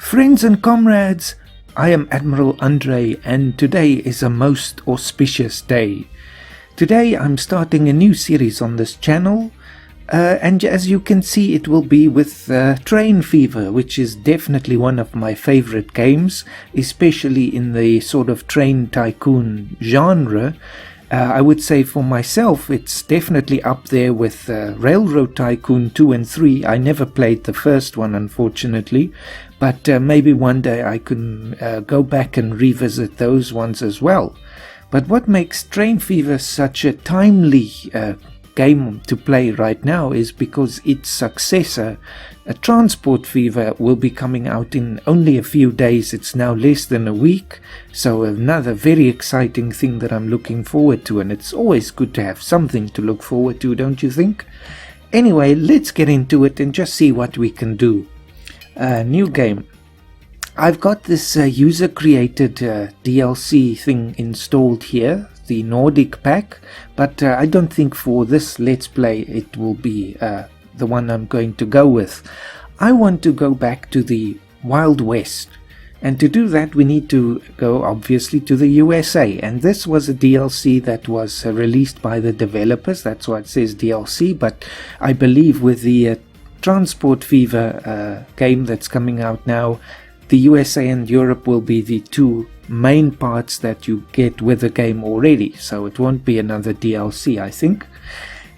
Friends and comrades, I am Admiral Andre, and today is a most auspicious day. Today I'm starting a new series on this channel, and as you can see, it will be with Train Fever, which is definitely one of my favorite games, especially in the sort of Train Tycoon genre. I would say for myself it's definitely up there with Railroad Tycoon 2 and 3. I never played the first one, unfortunately, but maybe one day I can go back and revisit those ones as well. But what makes Train Fever such a timely game to play right now is because its successor, Transport Fever, will be coming out in only a few days. It's now less than a week, so another very exciting thing that I'm looking forward to, and it's always good to have something to look forward to, don't you think? Anyway, let's get into it and just see what we can do. New game. I've got this user-created DLC thing installed here, the Nordic pack, but I don't think for this Let's Play it will be the one I'm going to go with. I want to go back to the Wild West, and to do that we need to go obviously to the USA, and this was a DLC that was released by the developers. That's why it says DLC, but I believe with the Transport Fever game that's coming out now, the USA and Europe will be the two main parts that you get with the game already, so it won't be another DLC, I think.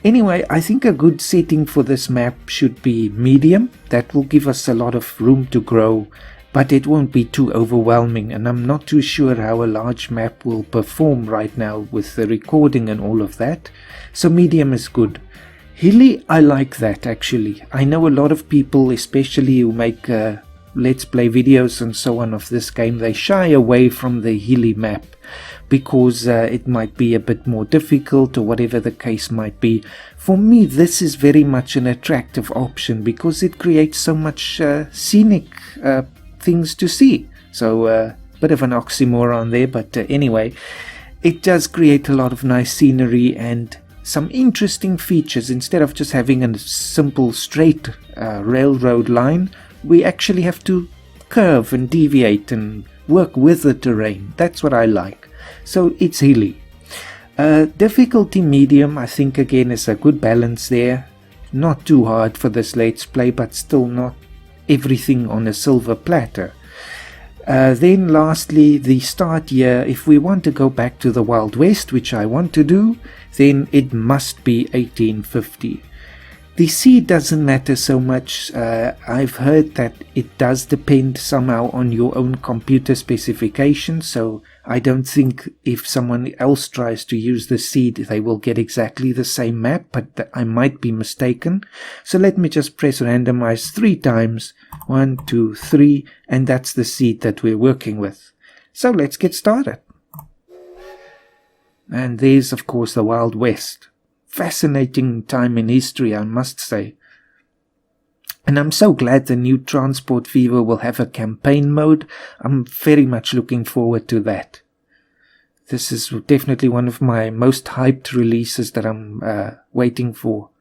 Anyway, I think a good setting for this map should be medium. That will give us a lot of room to grow, but it won't be too overwhelming, and I'm not too sure how a large map will perform right now with the recording and all of that, so medium is good. Hilly, I like that actually. I know a lot of people, especially who make Let's Play videos and so on of this game, they shy away from the hilly map because it might be a bit more difficult or whatever the case might be. For me, this is very much an attractive option because it creates so much scenic things to see. So bit of an oxymoron there, but anyway, it does create a lot of nice scenery and some interesting features. Instead of just having a simple straight railroad line, we actually have to curve and deviate and work with the terrain. That's what I like. So it's hilly. Difficulty medium, I think again is a good balance there. Not too hard for this Let's Play, but still not everything on a silver platter. Then lastly, the start year. If we want to go back to the Wild West, which I want to do, then it must be 1850. The sea doesn't matter so much. I've heard that it does depend somehow on your own computer specifications, so I don't think if someone else tries to use the seed they will get exactly the same map, but I might be mistaken. So let me just press randomize 3 times. 1, 2, 3, and that's the seed that we're working with. So let's get started. And there's of course the Wild West. Fascinating time in history, I must say. And I'm so glad the new Transport Fever will have a campaign mode. I'm very much looking forward to that. This is definitely one of my most hyped releases that I'm waiting for.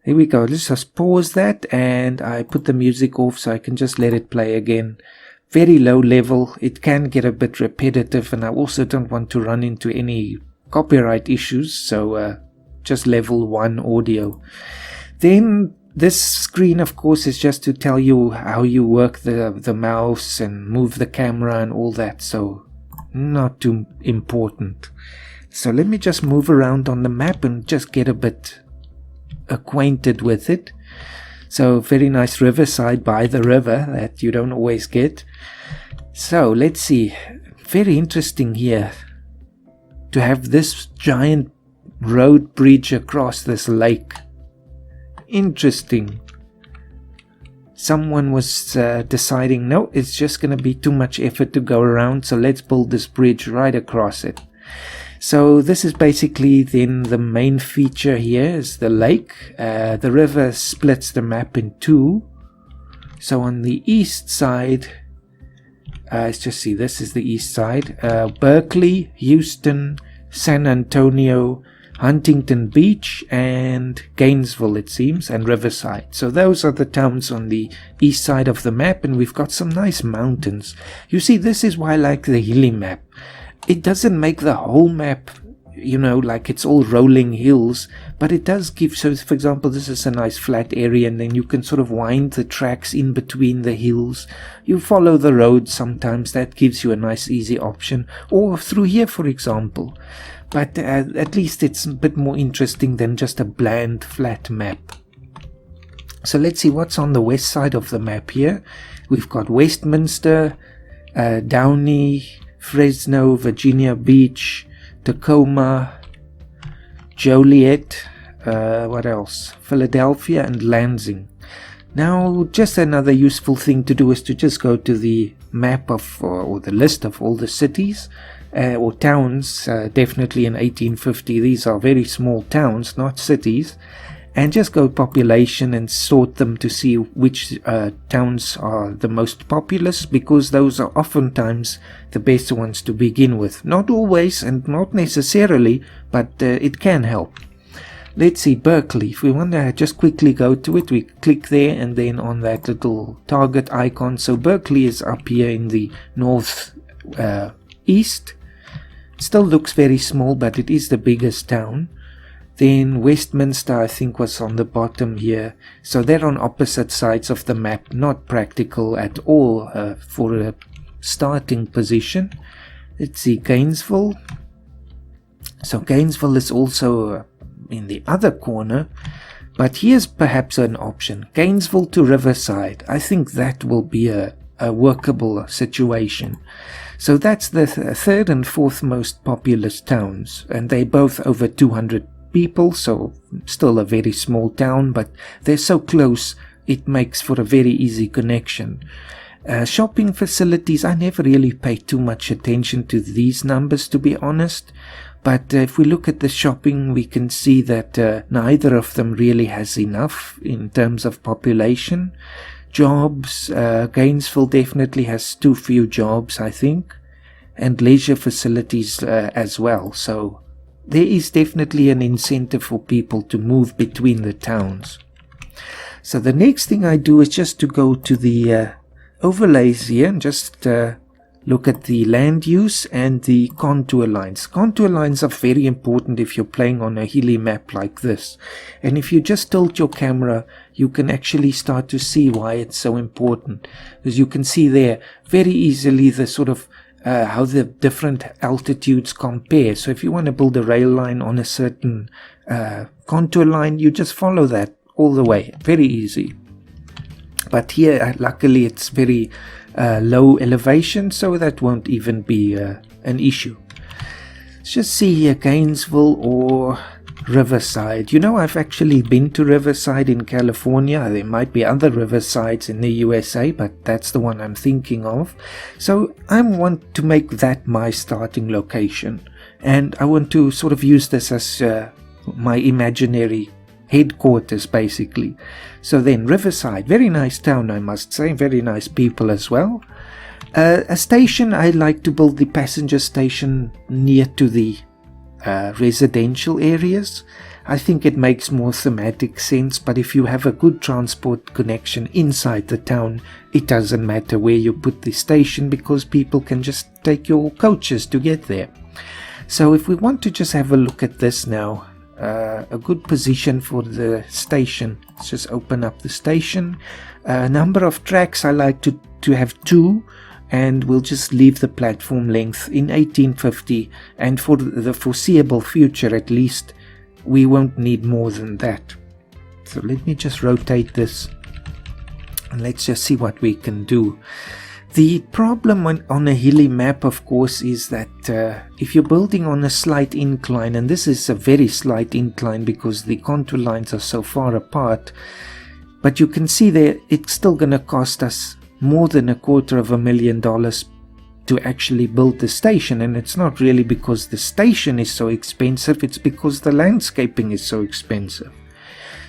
Here we go. Let's just pause that, and I put the music off so I can just let it play again. Very low level. It can get a bit repetitive, and I also don't want to run into any copyright issues, so just level 1 audio. Then this screen of course is just to tell you how you work the mouse and move the camera and all that, so not too important. So let me just move around on the map and just get a bit acquainted with it. So very nice riverside by the river that you don't always get. So let's see, very interesting here to have this giant road bridge across this lake. Interesting. Someone was deciding, no, it's just going to be too much effort to go around, so let's build this bridge right across it. So this is basically then the main feature here is the lake. The river splits the map in 2. So on the east side, let's just see, this is the east side. Berkeley, Houston, San Antonio, Huntington Beach and Gainesville, it seems, and Riverside. So those are the towns on the east side of the map, and we've got some nice mountains. You see, this is why I like the hilly map. It doesn't make the whole map, you know, like it's all rolling hills, but it does give, so for example, this is a nice flat area, and then you can sort of wind the tracks in between the hills. You follow the road sometimes, that gives you a nice easy option, or through here, for example. But at least it's a bit more interesting than just a bland flat map. So let's see what's on the west side of the map here. We've got Westminster, Downey, Fresno, Virginia Beach, Tacoma, Joliet, what else? Philadelphia and Lansing. Now, just another useful thing to do is to just go to the map of, or the list of all the cities or towns, definitely in 1850. These are very small towns, not cities. And just go population and sort them to see which towns are the most populous, because those are oftentimes the best ones to begin with. Not always and not necessarily, but it can help. Let's see, Berkeley. If we want to just quickly go to it, we click there and then on that little target icon. So Berkeley is up here in the north east. Still looks very small, but it is the biggest town. Then Westminster, I think, was on the bottom here. So they're on opposite sides of the map. Not practical at all for a starting position. Let's see, Gainesville. So Gainesville is also in the other corner. But here's perhaps an option. Gainesville to Riverside. I think that will be a workable situation. So that's the third and fourth most populous towns. And they're both over 200 people, so still a very small town, but they're so close it makes for a very easy connection. Shopping facilities, I never really pay too much attention to these numbers, to be honest, but if we look at the shopping, we can see that neither of them really has enough in terms of population. Jobs, Gainesville definitely has too few jobs, I think, and leisure facilities as well, so there is definitely an incentive for people to move between the towns. So the next thing I do is just to go to the overlays here and just look at the land use and the contour lines. Contour lines are very important if you're playing on a hilly map like this. And if you just tilt your camera, you can actually start to see why it's so important. Because you can see there very easily the sort of how the different altitudes compare. So if you want to build a rail line on a certain contour line, you just follow that all the way. Very easy. But here, luckily, it's very low elevation, so that won't even be an issue. Let's just see here, Gainesville or Riverside. You know, I've actually been to Riverside in California. There might be other Riversides in the USA, but that's the one I'm thinking of. So I want to make that my starting location, and I want to sort of use this as my imaginary headquarters, basically. So then Riverside, very nice town, I must say, very nice people as well. A station, I like to build the passenger station near to the residential areas. I think it makes more thematic sense, but if you have a good transport connection inside the town, it doesn't matter where you put the station, because people can just take your coaches to get there. So if we want to just have a look at this now, a good position for the station. Let's just open up the station. Number of tracks, I like to have 2, and we'll just leave the platform length in 1850, and for the foreseeable future at least, we won't need more than that. So let me just rotate this, and let's just see what we can do. The problem on a hilly map, of course, is that if you're building on a slight incline, and this is a very slight incline because the contour lines are so far apart, but you can see there it's still going to cost us more than $250,000 to actually build the station. And it's not really because the station is so expensive, it's because the landscaping is so expensive.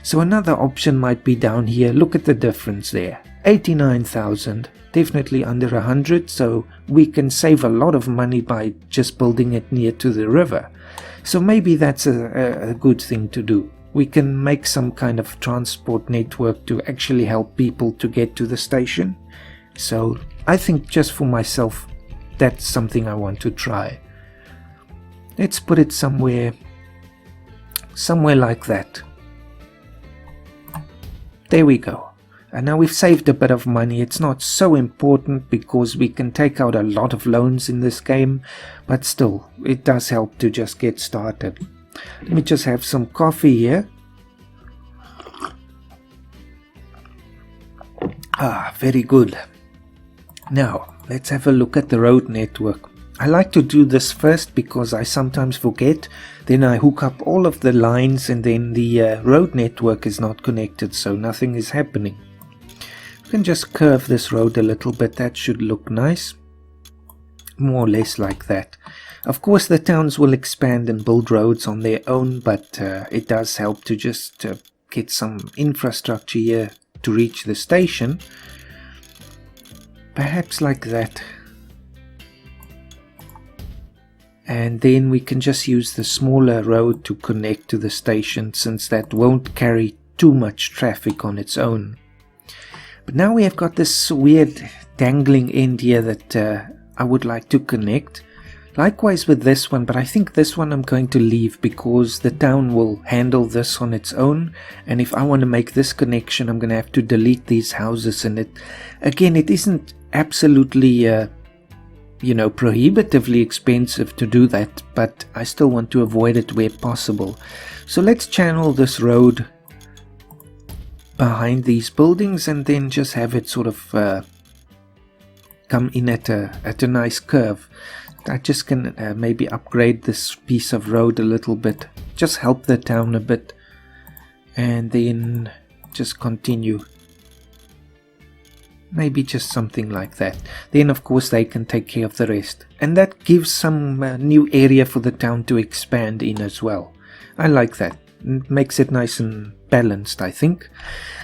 So another option might be down here. Look at the difference there. 89,000, definitely under 100, so we can save a lot of money by just building it near to the river. So maybe that's a good thing to do. We can make some kind of transport network to actually help people to get to the station. So I think just for myself, that's something I want to try. Let's put it somewhere like that. There we go. And now we've saved a bit of money. It's not so important because we can take out a lot of loans in this game, but still, it does help to just get started. Let me just have some coffee here. Ah, very good. Now, let's have a look at the road network. I like to do this first because I sometimes forget. Then I hook up all of the lines and then the road network is not connected, so nothing is happening. We can just curve this road a little bit. That should look nice. More or less like that. Of course, the towns will expand and build roads on their own, but it does help to just get some infrastructure here to reach the station. Perhaps like that. And then we can just use the smaller road to connect to the station, since that won't carry too much traffic on its own. But now we have got this weird dangling end here that I would like to connect. Likewise with this one, but I think this one I'm going to leave because the town will handle this on its own. And if I want to make this connection, I'm going to have to delete these houses. And it isn't absolutely prohibitively expensive to do that, but I still want to avoid it where possible. So let's channel this road behind these buildings and then just have it sort of come in at a nice curve. I just can maybe upgrade this piece of road a little bit, just help the town a bit, and then just continue. Maybe just something like that. Then of course they can take care of the rest. And that gives some new area for the town to expand in as well. I like that. It makes it nice and balanced, I think.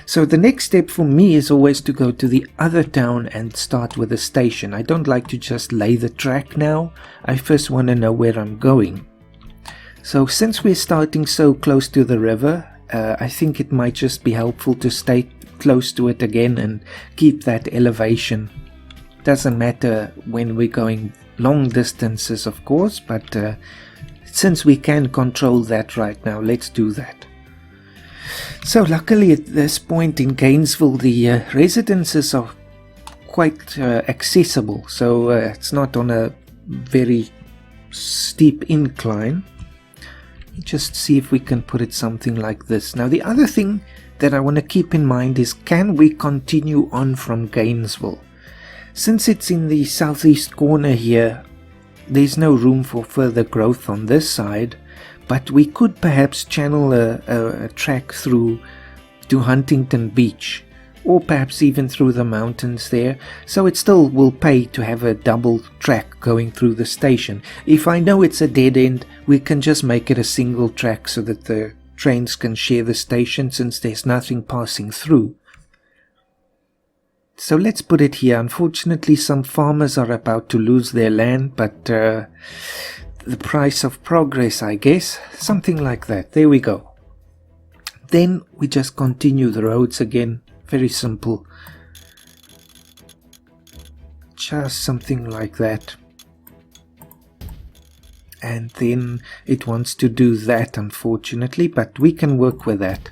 So the next step for me is always to go to the other town and start with a station. I don't like to just lay the track now. I first want to know where I'm going. So since we're starting so close to the river, I think it might just be helpful to stay close to it again and keep that elevation. Doesn't matter when we're going long distances, of course, but since we can control that right now, let's do that. So luckily at this point in Gainesville, the residences are quite accessible, so it's not on a very steep incline. Just see if we can put it something like this. Now the other thing that I want to keep in mind is, can we continue on from Gainesville? Since it's in the southeast corner here, there's no room for further growth on this side, but we could perhaps channel a track through to Huntington Beach, or perhaps even through the mountains there, so it still will pay to have a double track going through the station. If I know it's a dead end, we can just make it a single track so that the trains can share the station, since there's nothing passing through. So let's put it here. Unfortunately, some farmers are about to lose their land, but the price of progress, I guess. Something like that. There we go. Then we just continue the roads again. Very simple. Just something like that. And then it wants to do that, unfortunately, but we can work with that.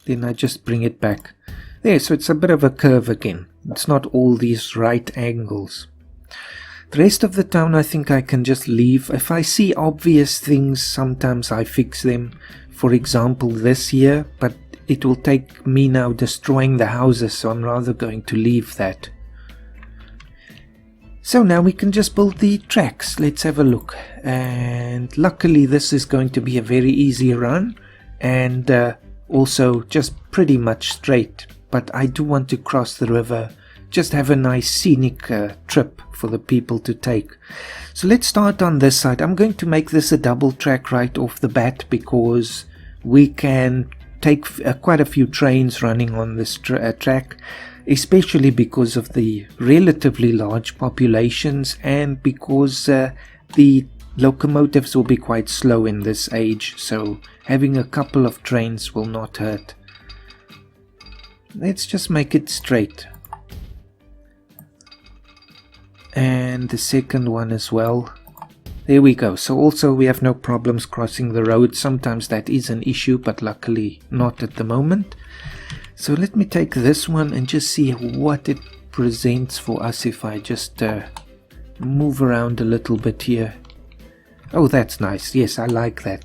Then I just bring it back. There, so it's a bit of a curve again. It's not all these right angles. The rest of the town I think I can just leave. If I see obvious things, sometimes I fix them. For example, this here, but it will take me now destroying the houses, so I'm rather going to leave that. So now we can just build the tracks. Let's have a look. And luckily this is going to be a very easy run, and also just pretty much straight. But I do want to cross the river, just have a nice scenic trip for the people to take. So let's start on this side. I'm going to make this a double track right off the bat because we can take quite a few trains running on this track, especially because of the relatively large populations and because the locomotives will be quite slow in this age, so having a couple of trains will not hurt. Let's just make it straight. And the second one as well. There we go. So also we have no problems crossing the road. Sometimes that is an issue, but luckily not at the moment. So let me take this one and just see what it presents for us if I just move around a little bit here. Oh, that's nice. Yes, I like that.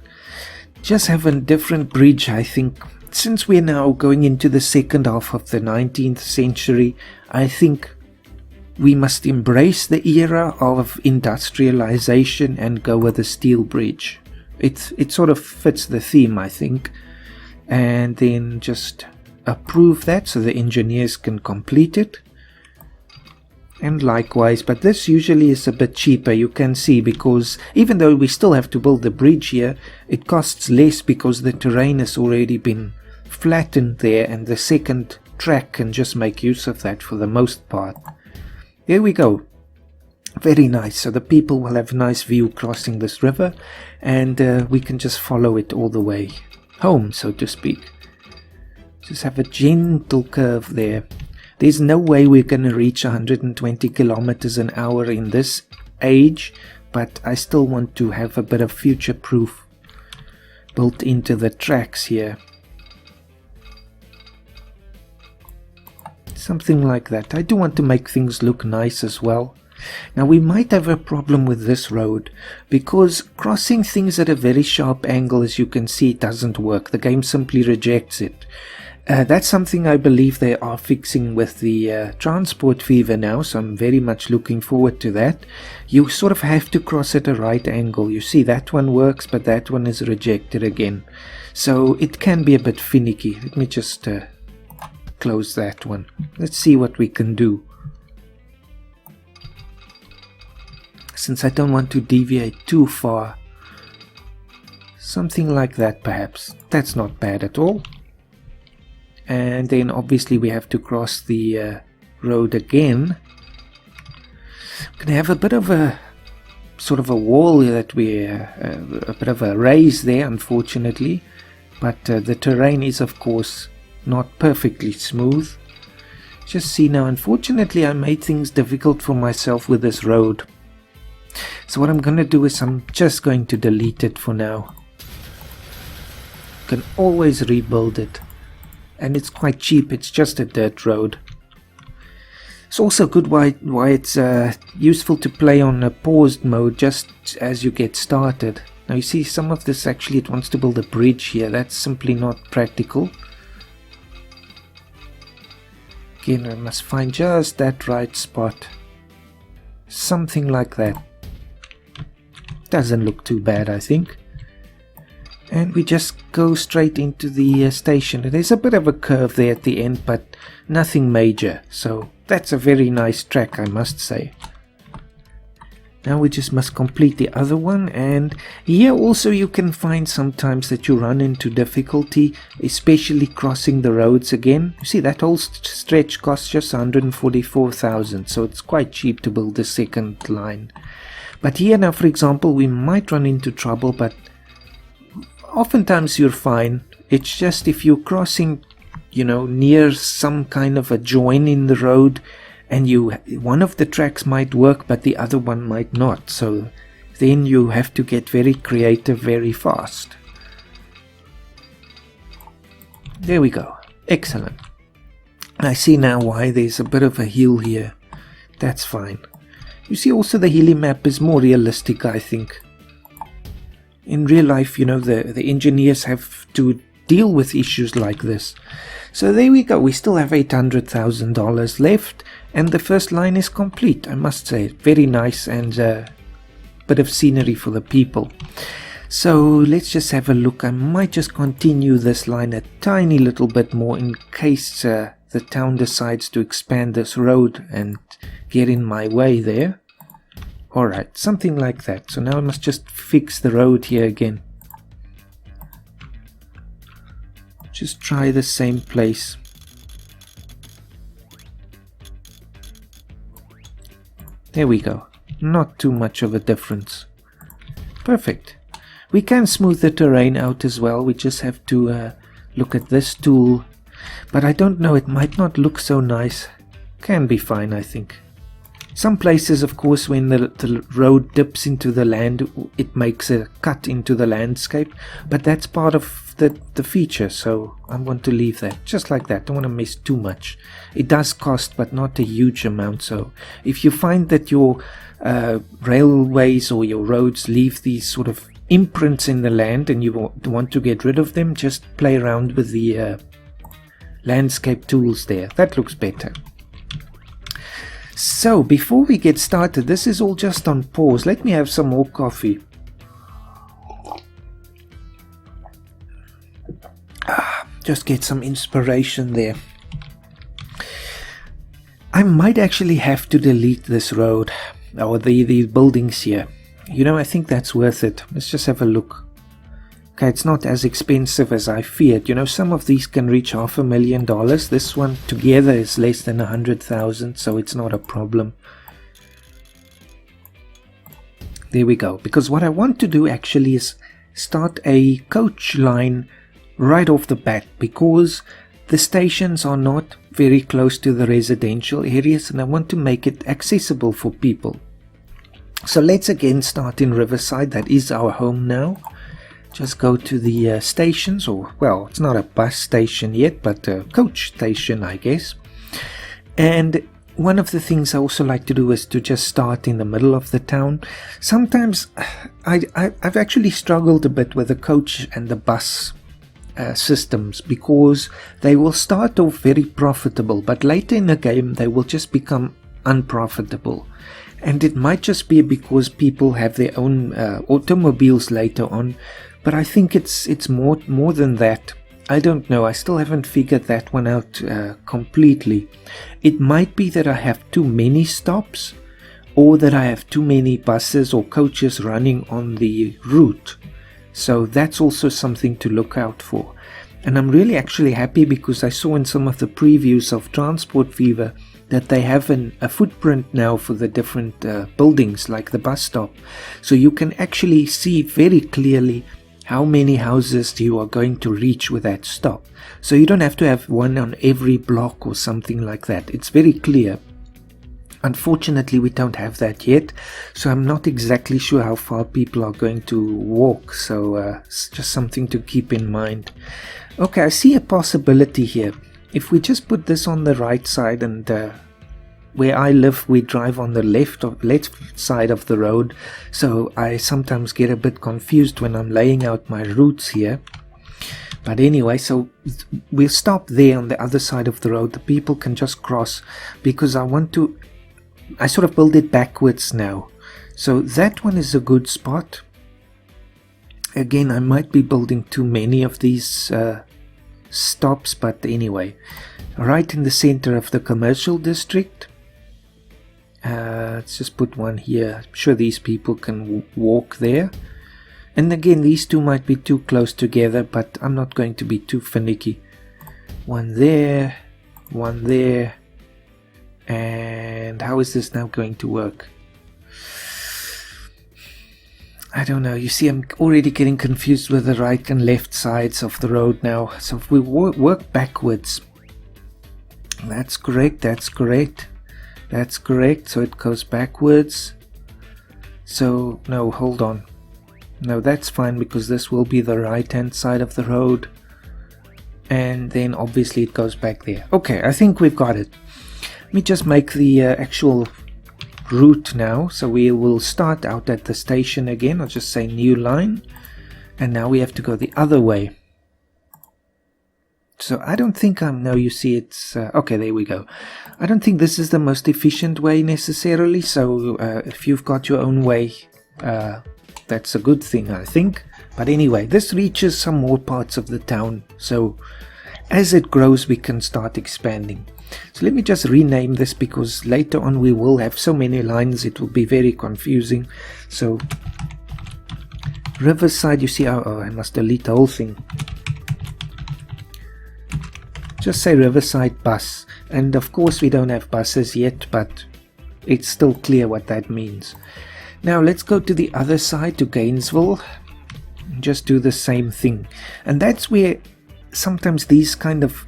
Just have a different bridge, I think. Since we're now going into the second half of the 19th century, I think we must embrace the era of industrialization and go with a steel bridge. It sort of fits the theme, I think. And then just approve that so the engineers can complete it. And likewise, but this usually is a bit cheaper, you can see, because even though we still have to build the bridge here, it costs less because the terrain has already been flattened there and the second track can just make use of that for the most part. There we go. Very nice. So the people will have a nice view crossing this river and we can just follow it all the way home, so to speak. Just have a gentle curve there. There's no way we're going to reach 120 kilometers an hour in this age, but I still want to have a bit of future proof built into the tracks here. Something like that. I do want to make things look nice as well. Now we might have a problem with this road because crossing things at a very sharp angle, as you can see, doesn't work. The game simply rejects it. That's something I believe they are fixing with the Transport Fever now, so I'm very much looking forward to that. You sort of have to cross at a right angle. You see that one works, but that one is rejected again. So it can be a bit finicky. Let me just close that one. Let's see what we can do. Since I don't want to deviate too far. Something like that perhaps. That's not bad at all. And then obviously we have to cross the road again. We're going to have a bit of a sort of a wall that a bit of a raise there, unfortunately. But the terrain is of course not perfectly smooth. Just see now, unfortunately I made things difficult for myself with this road. So what I'm going to do is I'm just going to delete it for now. You can always rebuild it. And it's quite cheap, it's just a dirt road. It's also good why it's useful to play on a paused mode just as you get started. Now you see some of this actually it wants to build a bridge here. That's simply not practical. Again, I must find just that right spot. Something like that. Doesn't look too bad, I think. And we just go straight into the station. There's a bit of a curve there at the end, but nothing major. So that's a very nice track, I must say. Now we just must complete the other one. And here also you can find sometimes that you run into difficulty, especially crossing the roads again. You see that whole stretch costs just 144,000. So it's quite cheap to build the second line. But here now, for example, we might run into trouble, but oftentimes you're fine. It's just if you're crossing, you know, near some kind of a join in the road and one of the tracks might work but the other one might not. So then you have to get very creative very fast. There we go. Excellent. I see now why there's a bit of a hill here. That's fine. You see also the hilly map is more realistic, I think. In real life, you know, the engineers have to deal with issues like this. So there we go. We still have $800,000 left. And the first line is complete, I must say. Very nice and a bit of scenery for the people. So let's just have a look. I might just continue this line a tiny little bit more in case the town decides to expand this road and get in my way there. Alright, something like that. So now I must just fix the road here again. Just try the same place. There we go. Not too much of a difference. Perfect. We can smooth the terrain out as well. We just have to look at this tool. But I don't know, it might not look so nice. Can be fine, I think. Some places, of course, when the road dips into the land, it makes a cut into the landscape. But that's part of the feature, so I want to leave that just like that. Don't want to mess too much. It does cost, but not a huge amount. So if you find that your railways or your roads leave these sort of imprints in the land and you want to get rid of them, just play around with the landscape tools there. That looks better. So before we get started, this is all just on pause. Let me have some more coffee. Just get some inspiration there. I might actually have to delete this road or these buildings here. You know, I think that's worth it. Let's just have a look. Okay, it's not as expensive as I feared. You know, some of these can reach $500,000. This one together is less than 100,000, so it's not a problem. There we go. Because what I want to do actually is start a coach line right off the bat, because the stations are not very close to the residential areas and I want to make it accessible for people. So let's again start in Riverside. That is our home now. Just go to the stations, or well, it's not a bus station yet, but a coach station, I guess. And one of the things I also like to do is to just start in the middle of the town. Sometimes I've actually struggled a bit with the coach and the bus systems, because they will start off very profitable, but later in the game they will just become unprofitable. And it might just be because people have their own automobiles later on, but I think it's more than that. I don't know, I still haven't figured that one out completely. It might be that I have too many stops, or that I have too many buses or coaches running on the route. So that's also something to look out for. And I'm really actually happy because I saw in some of the previews of Transport Fever that they have a footprint now for the different buildings, like the bus stop. So you can actually see very clearly how many houses you are going to reach with that stop. So you don't have to have one on every block or something like that. It's very clear. Unfortunately, we don't have that yet, so I'm not exactly sure how far people are going to walk, so it's just something to keep in mind. Okay, I see a possibility here. If we just put this on the right side, and where I live, we drive on the left side of the road, so I sometimes get a bit confused when I'm laying out my routes here. But anyway, so we'll stop there on the other side of the road. The people can just cross, because I sort of build it backwards now. So that one is a good spot. Again, I might be building too many of these stops, but anyway, right in the center of the commercial district. Let's just put one here. I'm sure these people can walk there. And again, these two might be too close together, but I'm not going to be too finicky. One there, one there. And how is this now going to work? I don't know. You see, I'm already getting confused with the right and left sides of the road now. So if we work backwards, that's correct, that's correct, that's correct. So it goes backwards. So, no, hold on. No, that's fine, because this will be the right hand side of the road. And then obviously it goes back there. Okay, I think we've got it. Let me just make the actual route now. So we will start out at the station again. I'll just say new line. And now we have to go the other way. So I don't think no, you see it's... okay, there we go. I don't think this is the most efficient way necessarily. So if you've got your own way, that's a good thing, I think. But anyway, this reaches some more parts of the town. So as it grows, we can start expanding. So let me just rename this, because later on we will have so many lines it will be very confusing. So Riverside, you see, oh, I must delete the whole thing. just say Riverside bus. And of course we don't have buses yet, but it's still clear what that means. Now let's go to the other side, to Gainesville. Just do the same thing. And that's where sometimes these kind of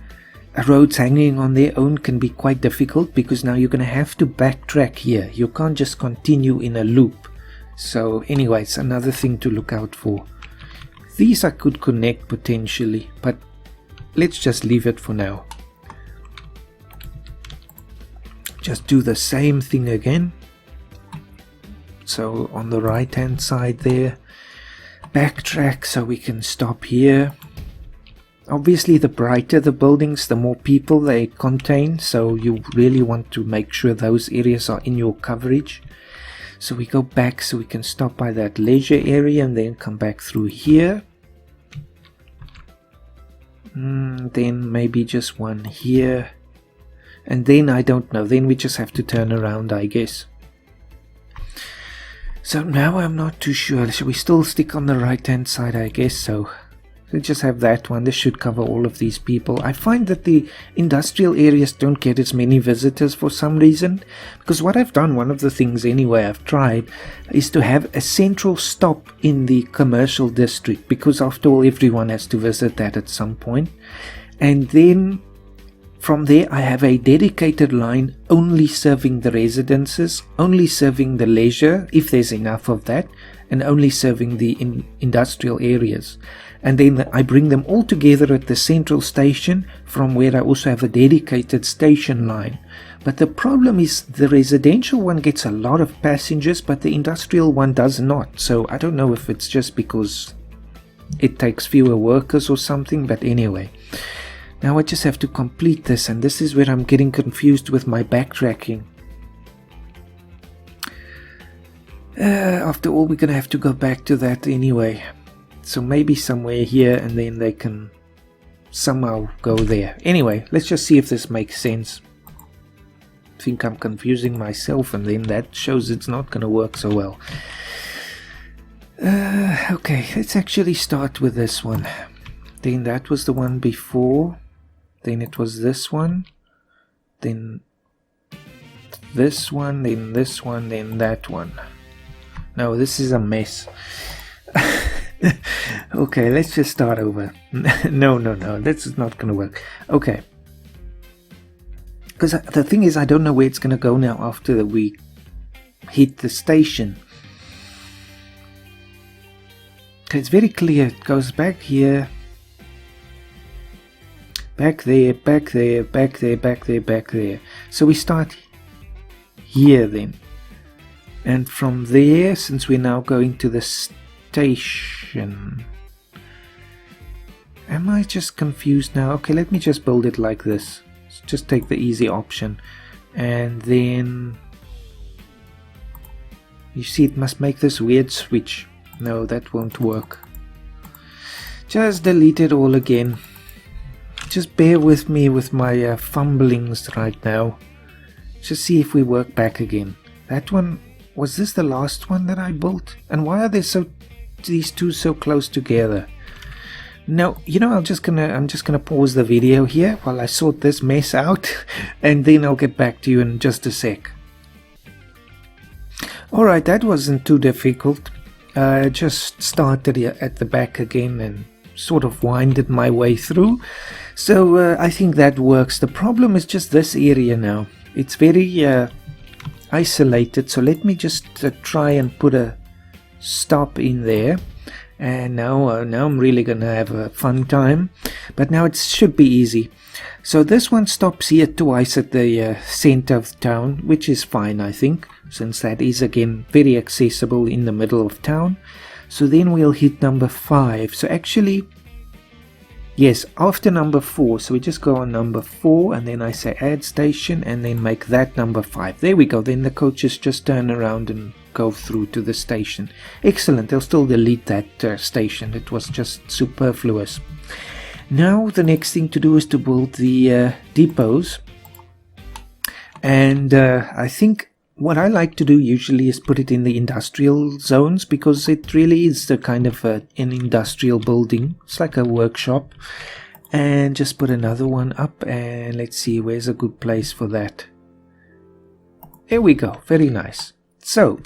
roads hanging on their own can be quite difficult, because now you're going to have to backtrack here. You can't just continue in a loop. So anyway, it's another thing to look out for. These I could connect potentially, but let's just leave it for now. Just do the same thing again. So on the right hand side there, backtrack so we can stop here. Obviously the brighter the buildings, the more people they contain, so you really want to make sure those areas are in your coverage. So we go back so we can stop by that leisure area and then come back through here. Then maybe just one here. And then I don't know, then we just have to turn around, I guess. So now I'm not too sure. Should we still stick on the right hand side? I guess so. Let's just have that one. This should cover all of these people. I find that the industrial areas don't get as many visitors for some reason. Because what I've done, one of the things anyway I've tried, is to have a central stop in the commercial district. Because after all, everyone has to visit that at some point. And then from there I have a dedicated line only serving the residences, only serving the leisure, if there's enough of that, and only serving the industrial areas. And then I bring them all together at the central station, from where I also have a dedicated station line. But the problem is the residential one gets a lot of passengers, but the industrial one does not. So I don't know if it's just because it takes fewer workers or something, but anyway. Now I just have to complete this, and this is where I'm getting confused with my backtracking. After all, we're going to have to go back to that anyway. So maybe somewhere here, and then they can somehow go there. Anyway, let's just see if this makes sense. I think I'm confusing myself, and then that shows it's not going to work so well. Okay, let's actually start with this one. Then that was the one before. Then it was this one. Then this one, then this one, then that one. No, this is a mess. Okay, let's just start over. No, this is not gonna work. Okay. Because the thing is, I don't know where it's gonna go now after we hit the station. Okay, it's very clear. It goes back here. Back there, back there, back there, back there, back there. So we start here then. And from there, since we're now going to the station. Am I just confused now? Okay, let me just build it like this. Let's just take the easy option. And then you see it must make this weird switch. No, that won't work. Just delete it all again. Just bear with me with my fumblings right now. Just see if we work back again. That one, was this the last one that I built? And why are they these two so close together? No, you know, I'm just gonna pause the video here while I sort this mess out, and then I'll get back to you in just a sec. Alright, that wasn't too difficult. I just started at the back again and sort of winded my way through. So I think that works. The problem is just this area now. It's very isolated, so let me just try and put a stop in there. And now I'm really gonna have a fun time, but now it should be easy. So this one stops here twice at the center of town, which is fine, I think, since that is again very accessible in the middle of town. So then we'll hit number 5. So actually, yes, after number 4, so we just go on number 4, and then I say add station, and then make that number 5. There we go. Then the coaches just turn around and go through to the station. Excellent. They'll still delete that station. It was just superfluous. Now the next thing to do is to build the depots, and I think what I like to do usually is put it in the industrial zones, because it really is the kind of an industrial building. It's like a workshop, and just put another one up, and let's see, where's a good place for that. There we go, very nice. So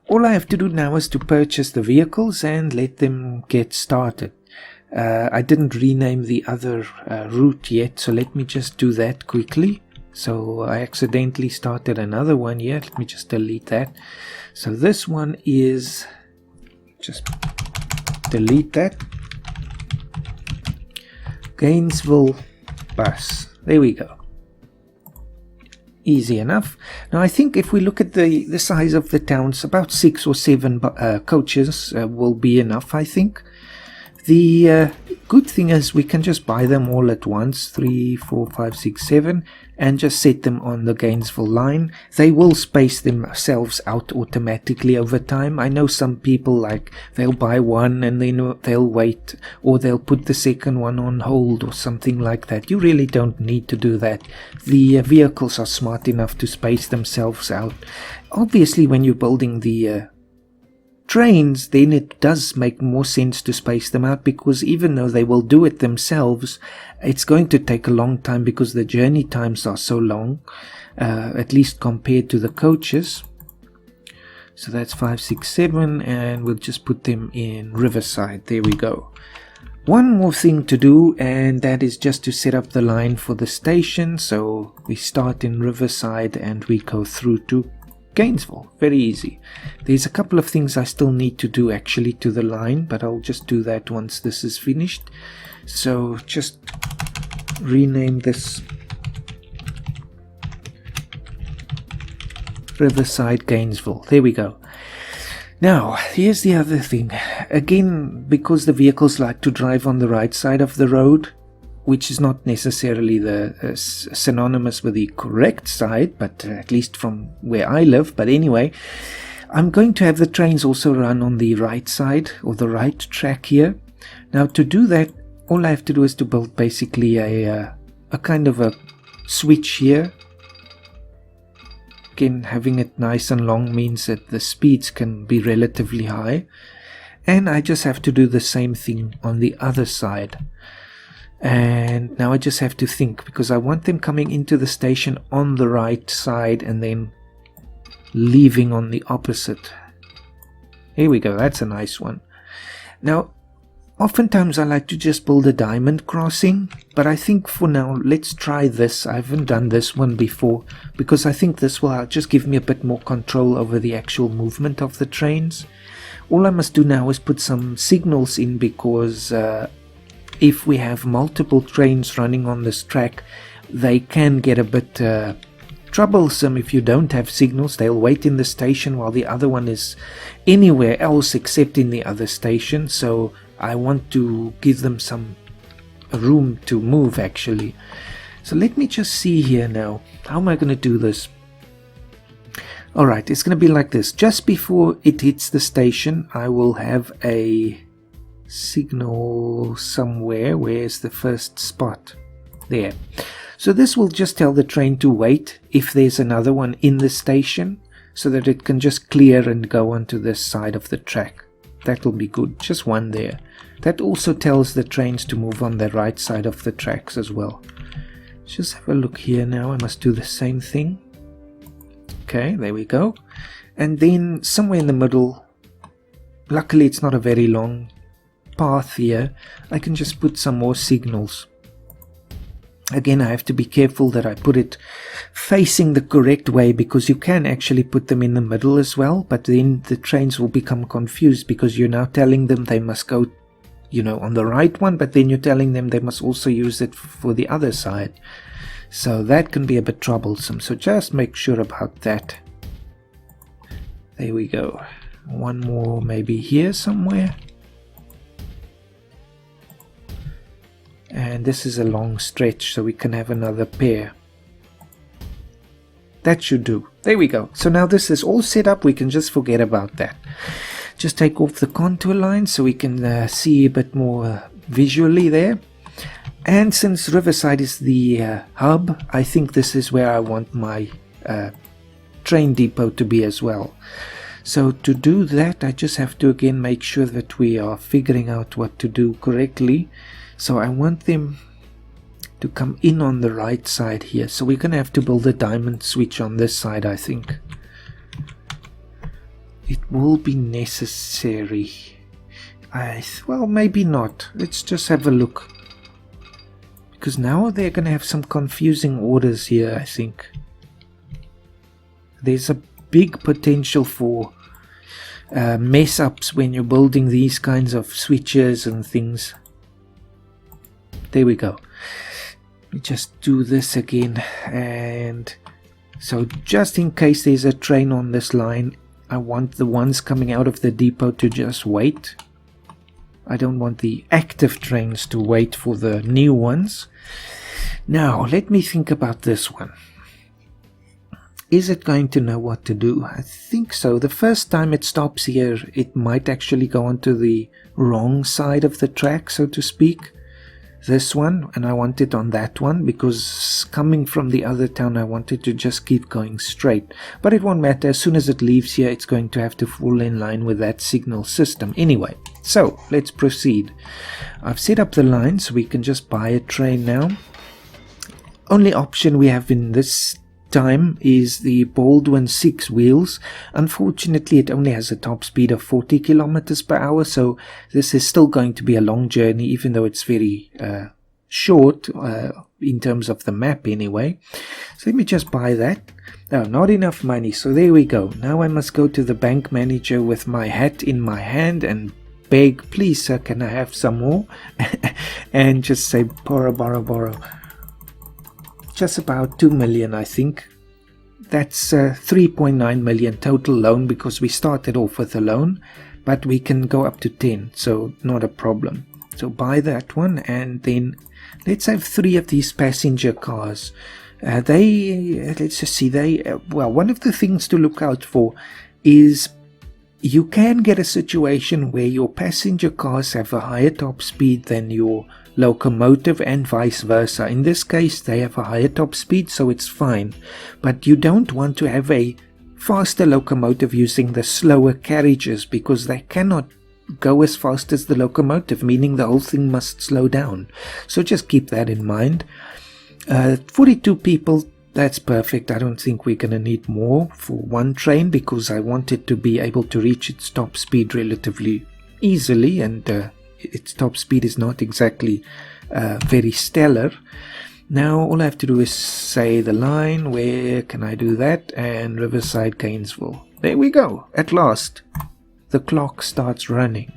all I have to do now is to purchase the vehicles and let them get started. I didn't rename the other route yet, so let me just do that quickly. So I accidentally started another one here. Let me just delete that. So this one is, just delete that, Gainesville bus. There we go. Easy enough. Now I think if we look at the size of the towns, about 6 or 7 coaches will be enough, I think. The good thing is we can just buy them all at once, 3, 4, 5, 6, 7, and just set them on the Gainesville line. They will space themselves out automatically over time. I know some people, like, they'll buy one and then they'll wait, or they'll put the second one on hold or something like that. You really don't need to do that. The vehicles are smart enough to space themselves out. Obviously, when you're building the trains, then it does make more sense to space them out, because even though they will do it themselves, it's going to take a long time because the journey times are so long, at least compared to the coaches. So that's 5, 6, 7, and we'll just put them in Riverside. There we go. One more thing to do, and that is just to set up the line for the station. So we start in Riverside and we go through to Gainesville. Very easy. There's a couple of things I still need to do actually to the line, but I'll just do that once this is finished. So just rename this Riverside Gainesville. There we go. Now here's the other thing. Again, because the vehicles like to drive on the right side of the road, which is not necessarily the synonymous with the correct side, but at least from where I live. But anyway, I'm going to have the trains also run on the right side, or the right track here. Now to do that, all I have to do is to build basically a kind of a switch here. Again, having it nice and long means that the speeds can be relatively high. And I just have to do the same thing on the other side. And now I just have to think, because I want them coming into the station on the right side and then leaving on the opposite. Here we go, that's a nice one. Now, oftentimes I like to just build a diamond crossing, but I think for now, let's try this. I haven't done this one before, because I think this will just give me a bit more control over the actual movement of the trains. All I must do now is put some signals in, because if we have multiple trains running on this track, they can get a bit troublesome if you don't have signals. They'll wait in the station while the other one is anywhere else except in the other station. So I want to give them some room to move actually. So let me just see here now. How am I going to do this? Alright, it's going to be like this. Just before it hits the station, I will have a signal somewhere. Where's the first spot? There. So this will just tell the train to wait if there's another one in the station, so that it can just clear and go onto this side of the track. That will be good. Just one there. That also tells the trains to move on the right side of the tracks as well. Let's just have a look here now. I must do the same thing. Okay, there we go. And then somewhere in the middle, luckily it's not a very long path here, I can just put some more signals. Again, I have to be careful that I put it facing the correct way, because you can actually put them in the middle as well, but then the trains will become confused, because you're now telling them they must go, on the right one, but then you're telling them they must also use it for the other side. So that can be a bit troublesome. So just make sure about that. There we go. One more maybe here somewhere. And this is a long stretch, so we can have another pair. That should do. There we go. So now this is all set up. We can just forget about that. Just take off the contour line so we can see a bit more visually there. And since Riverside is the hub, I think this is where I want my train depot to be as well. So to do that, I just have to again make sure that we are figuring out what to do correctly. So I want them to come in on the right side here. So we're going to have to build a diamond switch on this side, I think. It will be necessary. Well, maybe not. Let's just have a look. Because now they're going to have some confusing orders here, I think. There's a big potential for mess ups when you're building these kinds of switches and things. There we go. Let me just do this again. And so just in case there's a train on this line, I want the ones coming out of the depot to just wait. I don't want the active trains to wait for the new ones. Now, let me think about this one. Is it going to know what to do? I think so. The first time it stops here, it might actually go onto the wrong side of the track, so to speak. This one, and I want it on that one, because coming from the other town, I wanted to just keep going straight. But it won't matter. As soon as it leaves here, it's going to have to fall in line with that signal system. Anyway, so let's proceed. I've set up the line, so we can just buy a train now. Only option we have in this time is the Baldwin 6 wheels. Unfortunately, it only has a top speed of 40 kilometers per hour, so this is still going to be a long journey, even though it's very short in terms of the map anyway. So let me just buy that. No, not enough money, so there we go. Now I must go to the bank manager with my hat in my hand and beg, please sir, can I have some more? And just say borrow. Just about 2 million, I think. That's 3.9 million total loan, because we started off with a loan, but we can go up to 10, so not a problem. So buy that one, and then let's have 3 of these passenger cars. Let's just see, well, one of the things to look out for is you can get a situation where your passenger cars have a higher top speed than your locomotive and vice versa. In this case, they have a higher top speed, so it's fine. But you don't want to have a faster locomotive using the slower carriages, because they cannot go as fast as the locomotive, meaning the whole thing must slow down. So just keep that in mind. 42 people, that's perfect. I don't think we're going to need more for one train, because I want it to be able to reach its top speed relatively easily, and its top speed is not exactly very stellar. Now all I have to do is say the line. Where can I do that? And Riverside, Gainesville. There we go. At last the clock starts running.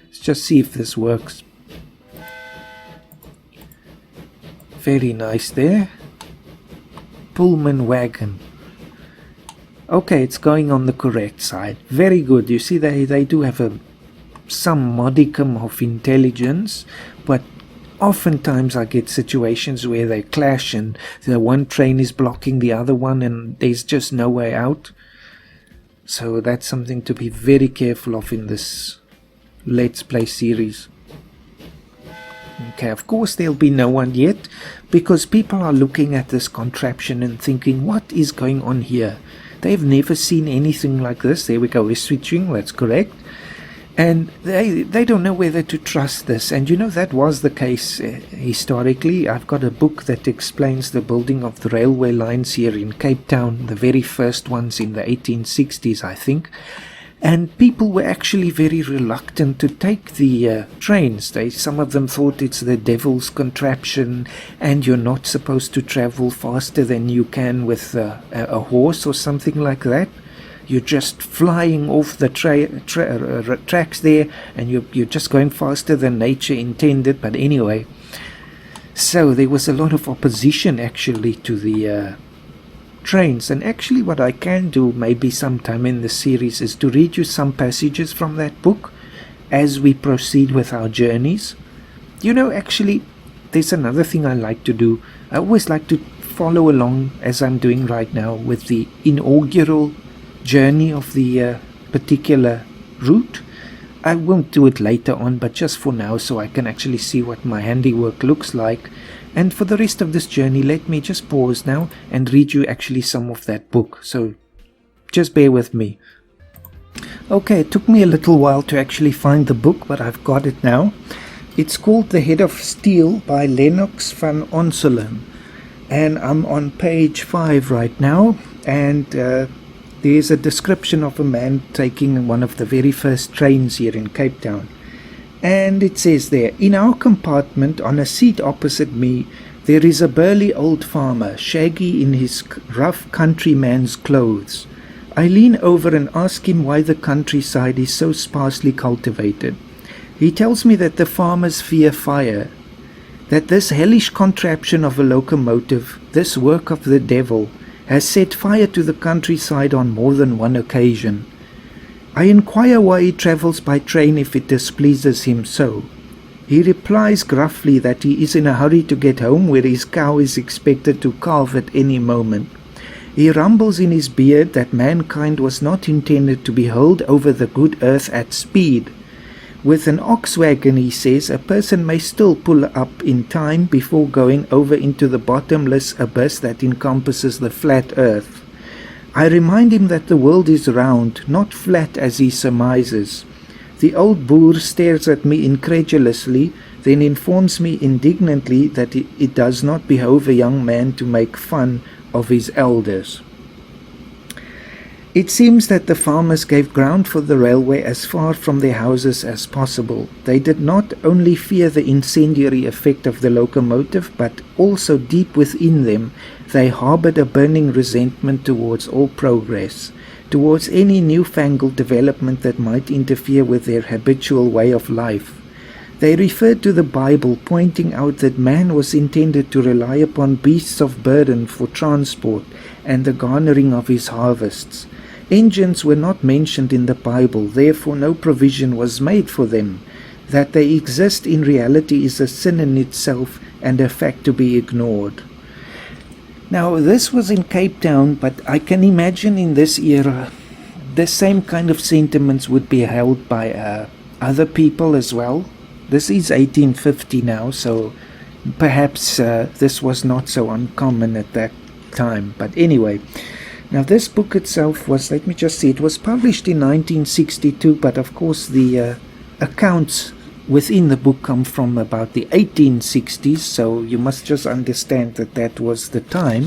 Let's just see if this works. Very nice there. Pullman wagon. Okay, it's going on the correct side. Very good. You see, they do have some modicum of intelligence, but oftentimes I get situations where they clash and the one train is blocking the other one and there's just no way out. So that's something to be very careful of in this Let's Play series. Okay, of course there'll be no one yet, because people are looking at this contraption and thinking, what is going on here? They've never seen anything like this. There we go, we're switching, that's correct. And they don't know whether to trust this. And you know, that was the case historically. I've got a book that explains the building of the railway lines here in Cape Town, the very first ones in the 1860s, I think. And people were actually very reluctant to take the trains. Some of them thought it's the devil's contraption, and you're not supposed to travel faster than you can with a horse or something like that. You're just flying off the tracks there, and you're just going faster than nature intended. But anyway, so there was a lot of opposition actually to the trains. And actually what I can do maybe sometime in the series is to read you some passages from that book as we proceed with our journeys. You know, actually there's another thing I like to do. I always like to follow along, as I'm doing right now, with the inaugural journey of the particular route. I won't do it later on, but just for now, so I can actually see what my handiwork looks like. And for the rest of this journey, let me just pause now and read you actually some of that book. So just bear with me. Okay, it took me a little while to actually find the book, but I've got it now. It's called The Head of Steel by Lennox van Onselen. And I'm on page 5 right now, and there's a description of a man taking one of the very first trains here in Cape Town. And it says there, "In our compartment, on a seat opposite me, there is a burly old farmer, shaggy in his rough countryman's clothes. I lean over and ask him why the countryside is so sparsely cultivated. He tells me that the farmers fear fire, that this hellish contraption of a locomotive, this work of the devil, has set fire to the countryside on more than one occasion. I inquire why he travels by train if it displeases him so. He replies gruffly that he is in a hurry to get home where his cow is expected to calve at any moment. He rumbles in his beard that mankind was not intended to be hurled over the good earth at speed. With an ox wagon, he says, a person may still pull up in time before going over into the bottomless abyss that encompasses the flat earth. I remind him that the world is round, not flat as he surmises. The old boor stares at me incredulously, then informs me indignantly that it does not behove a young man to make fun of his elders." It seems that the farmers gave ground for the railway as far from their houses as possible. They did not only fear the incendiary effect of the locomotive, but also deep within them they harbored a burning resentment towards all progress, towards any newfangled development that might interfere with their habitual way of life. They referred to the Bible, pointing out that man was intended to rely upon beasts of burden for transport and the garnering of his harvests. Engines were not mentioned in the Bible, therefore no provision was made for them. That they exist in reality is a sin in itself and a fact to be ignored. Now, this was in Cape Town, but I can imagine in this era the same kind of sentiments would be held by other people as well. This is 1850 now, so perhaps this was not so uncommon at that time. But anyway, now this book itself was, let me just see, it was published in 1962, but of course the accounts within the book come from about the 1860s, so you must just understand that that was the time.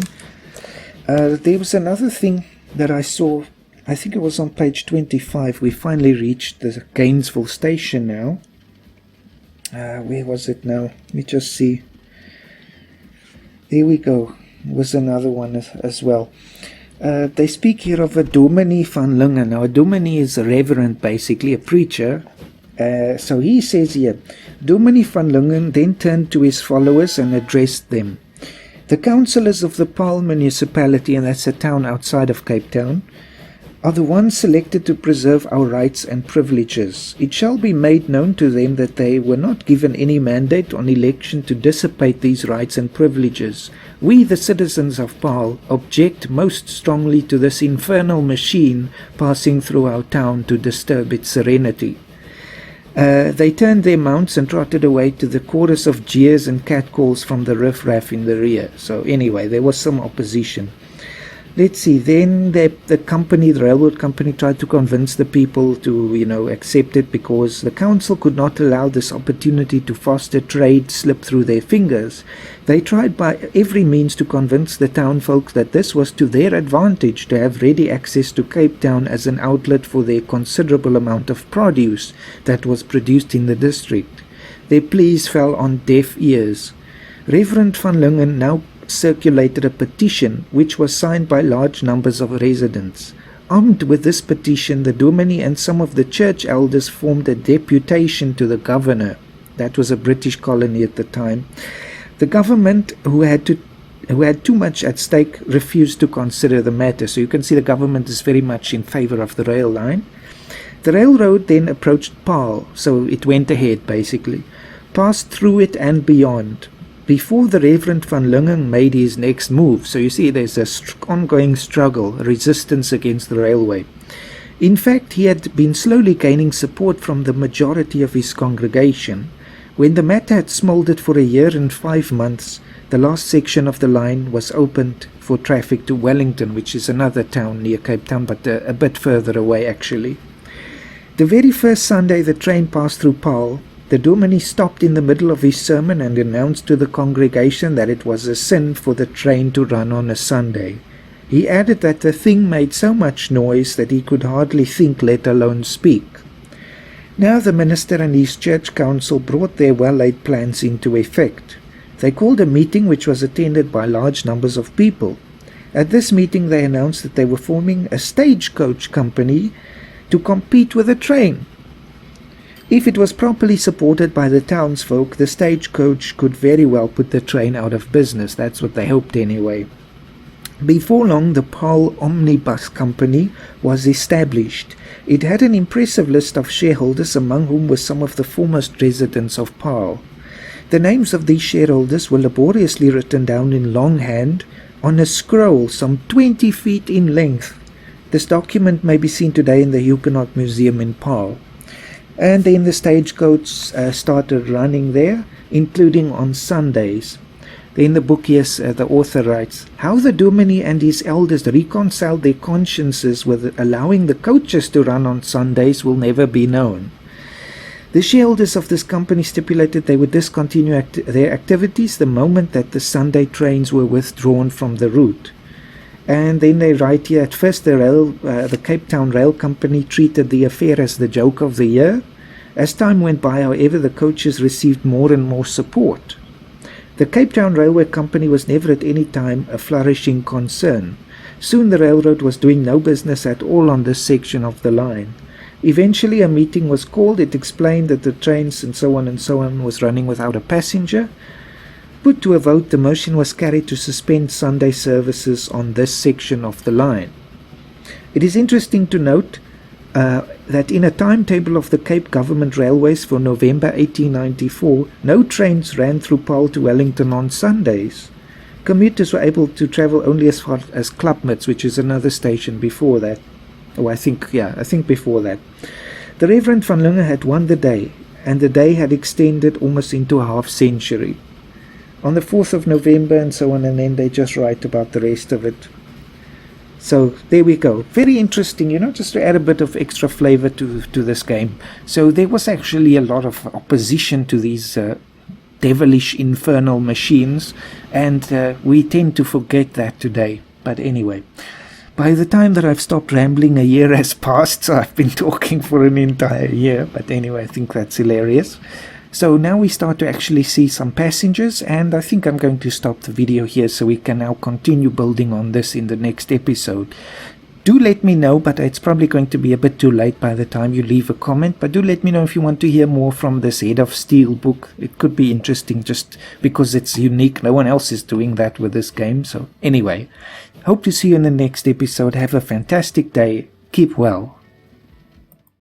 There was another thing that I saw, I think it was on page 25. We finally reached the Gainesville station now. Where was it now? Let me just see. There we go. Was another one as well. They speak here of a Dominee van Lingen. Now, a Dominee is a reverend, basically, a preacher. So he says here, Dominee van Lingen then turned to his followers and addressed them. The councillors of the Paarl municipality, and that's a town outside of Cape Town, are the ones selected to preserve our rights and privileges. It shall be made known to them that they were not given any mandate on election to dissipate these rights and privileges. We, the citizens of Paarl, object most strongly to this infernal machine passing through our town to disturb its serenity. They turned their mounts and trotted away to the chorus of jeers and catcalls from the riffraff in the rear. So anyway, there was some opposition. Let's see, then the railroad company tried to convince the people to, accept it, because the council could not allow this opportunity to foster trade slip through their fingers. They tried by every means to convince the townfolk that this was to their advantage to have ready access to Cape Town as an outlet for their considerable amount of produce that was produced in the district. Their pleas fell on deaf ears. Reverend van Lingen now circulated a petition which was signed by large numbers of residents. Armed with this petition, the Dominee and some of the church elders formed a deputation to the governor. That was a British colony at the time. The government, who had too much at stake, refused to consider the matter. So you can see the government is very much in favor of the rail line. The railroad then approached Paarl, so it went ahead basically, passed through it and beyond, before the Reverend van Lingen made his next move. So you see there's a ongoing struggle, resistance against the railway. In fact, he had been slowly gaining support from the majority of his congregation. When the matter had smouldered for a year and 5 months, the last section of the line was opened for traffic to Wellington, which is another town near Cape Town, but a bit further away actually. The very first Sunday the train passed through Paarl, The dominie stopped in the middle of his sermon and announced to the congregation that it was a sin for the train to run on a Sunday. He added that the thing made so much noise that he could hardly think, let alone speak. Now the minister and his church council brought their well-laid plans into effect. They called a meeting which was attended by large numbers of people. At this meeting they announced that they were forming a stagecoach company to compete with a train. If it was properly supported by the townsfolk, the stagecoach could very well put the train out of business. That's what they hoped anyway. Before long, the Paarl Omnibus Company was established. It had an impressive list of shareholders, among whom were some of the foremost residents of Paarl. The names of these shareholders were laboriously written down in longhand on a scroll some 20 feet in length. This document may be seen today in the Huguenot Museum in Paarl. And then the stagecoach started running there, including on Sundays. In the book, yes, the author writes, how the dominie and his elders reconciled their consciences with allowing the coaches to run on Sundays will never be known. The shareholders of this company stipulated they would discontinue their activities the moment that the Sunday trains were withdrawn from the route. And then they write here, at first the Cape Town Rail Company treated the affair as the joke of the year. As time went by, however, the coaches received more and more support. The Cape Town Railway Company was never at any time a flourishing concern. Soon the railroad was doing no business at all on this section of the line. Eventually a meeting was called. It explained that the trains and so on was running without a passenger. Put to a vote, the motion was carried to suspend Sunday services on this section of the line. It is interesting to note that in a timetable of the Cape Government Railways for November 1894, no trains ran through Paarl to Wellington on Sundays. Commuters were able to travel only as far as Klapmuts, which is another station before that. I think before that. The Reverend van Lunge had won the day, and the day had extended almost into a half century. On the 4th of November and so on, and then they just write about the rest of it. So there we go. Very interesting, just to add a bit of extra flavor to this game. So there was actually a lot of opposition to these devilish infernal machines, and we tend to forget that today. But anyway, by the time that I've stopped rambling, a year has passed, so I've been talking for an entire year. But anyway, I think that's hilarious. So now we start to actually see some passengers, and I think I'm going to stop the video here so we can now continue building on this in the next episode. Do let me know, but it's probably going to be a bit too late by the time you leave a comment, but do let me know if you want to hear more from this Head of Steel book. It could be interesting just because it's unique. No one else is doing that with this game. So anyway, hope to see you in the next episode. Have a fantastic day. Keep well.